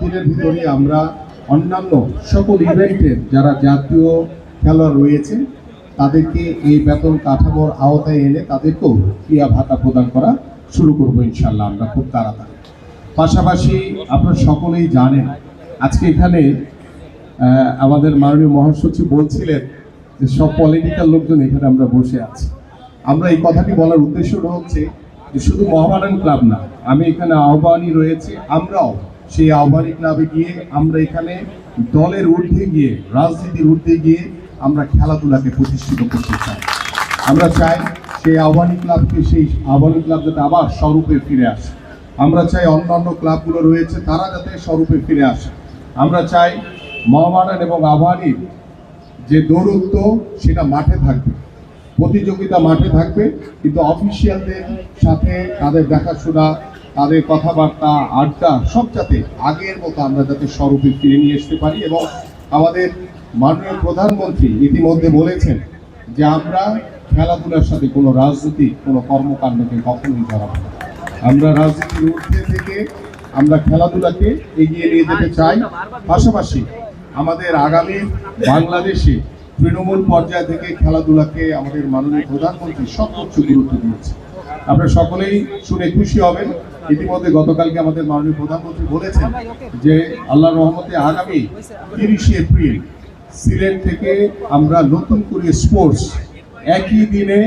দিনের ভিতরে আমরা অন্যান্য সকল ইভেন্টের যারা জাতীয় খেলোয়াড় রয়েছে তাদেরকে এই বেতন কাঠামোর আওতায় এনে তাদেরকেও ক্রিয়া ভাতা প্রদান করা শুরু করবো ইনশাল্লাহ আমরা খুব তাড়াতাড়ি। পাশাপাশি আপনারা সকলেই জানেন আজকে এখানে আমাদের মাননীয় মহাসচিব বলছিলেন যে সব পলিটিক্যাল লোকজন এখানে আমরা বসে আছি। আমরা এই কথাটি বলার উদ্দেশ্যটা হচ্ছে যে শুধু মোহামেডান ক্লাব না, আমি এখানে আহ্বানী রয়েছে, আমরাও সেই আহ্বানী ক্লাবে গিয়ে আমরা এখানে দলের ঊর্ধ্বে গিয়ে রাজনীতির ঊর্ধ্বে গিয়ে আমরা খেলাধুলাকে প্রতিষ্ঠিত করতে চাই। আমরা চাই সেই আহ্বানী ক্লাবকে, সেই আহ্বানী ক্লাব যাতে আবার স্বরূপে ফিরে আসে। আমরা চাই অন্যান্য ক্লাবগুলো রয়েছে তারা যাতে স্বরূপে ফিরে আসে। আমরা চাই মোহামেডান এবং আহ্বানীর যে দৌরত্ব সেটা মাঠে থাকবে, প্রতিযোগিতা মাঠে থাকবে, কিন্তু অফিসিয়ালদের সাথে তাদের দেখাশোনা, তাদের কথাবার্তা, আড্ডা সব যাতে আগের মতো আমরা যাতে স্বরূপে ফিরে নিয়ে আসতে পারি। এবং আমাদের মাননীয় প্রধানমন্ত্রী ইতিমধ্যে বলেছেন যে আমরা খেলাধুলার সাথে কোনো রাজনৈতিক কোনো কর্মকাণ্ডকে কখনোই জড়াবো না। আমরা রাজনীতির ঊর্ধ্বে থেকে আমরা খেলাধুলাকে এগিয়ে নিয়ে যেতে চাই। পাশাপাশি আমাদের আগামী বাংলাদেশে তৃণমূল পর্যায় থেকে খেলাধুলাকে আমাদের মাননীয় প্রধানমন্ত্রী সর্বোচ্চ গুরুত্ব দিয়েছে। আপনারা সকলেই শুনে খুশি হবেন, ইতিমধ্যে গতকালকে আমাদের মাননীয় প্রধানমন্ত্রী বলেছেন যে আল্লাহর রহমতে আগামী 30 এপ্রিল সিলেট থেকে আমরা নতুন করে স্পোর্টস একই দিনে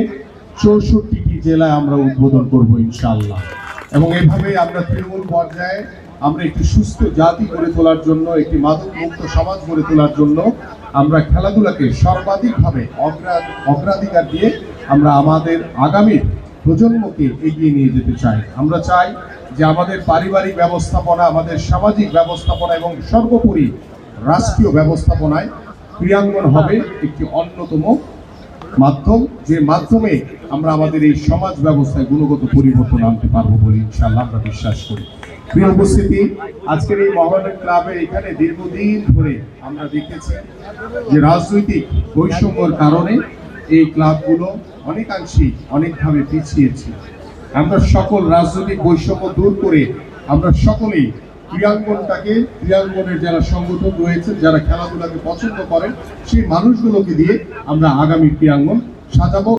64টি জেলায় আমরা উদ্বোধন করব ইনশাআল্লাহ। এবং এভাবেই আমরা তৃণমূল পর্যায়ে আমরা একটি সুস্থ জাতি গড়ে তোলার জন্য, একটি মাদক মুক্ত সমাজ গড়ে তোলার জন্য আমরা খেলাধুলাকে সর্বাধিকভাবে অগ্রাধিকার দিয়ে আমরা আমাদের আগামী প্রজন্মকে এগিয়ে নিয়ে যেতে চাই। আমরা চাই যে আমাদের পারিবারিক ব্যবস্থাপনা, আমাদের সামাজিক ব্যবস্থাপনা এবং সর্বোপরি রাষ্ট্রীয় ব্যবস্থাপনায় ক্রীড়াঙ্গন হবে একটি অন্যতম মাধ্যম, যে মাধ্যমে আমরা আমাদের এই সমাজ ব্যবস্থায় গুণগত পরিবর্তন আনতে পারবো বলে ইনশাআল্লাহ আমরা বিশ্বাস করি। প্রিয় উপস্থিতি, আজকের এই মোহামেডান ক্লাবে এখানে দীর্ঘদিন ধরে আমরা দেখেছি যে রাজনৈতিক বৈষম্যের কারণে এই ক্লাবগুলো অনেকাংশেই অনেকভাবে পিছিয়েছে। আমরা সকল রাজনৈতিক বৈষম্য দূর করে আমরা সকলেই ক্রীড়াঙ্গনের যারা সংগঠন রয়েছে, যারা খেলাধুলাকে পছন্দ করেন, সেই মানুষগুলোকে দিয়ে আমরা আগামী ক্রীড়াঙ্গন সাজাবো।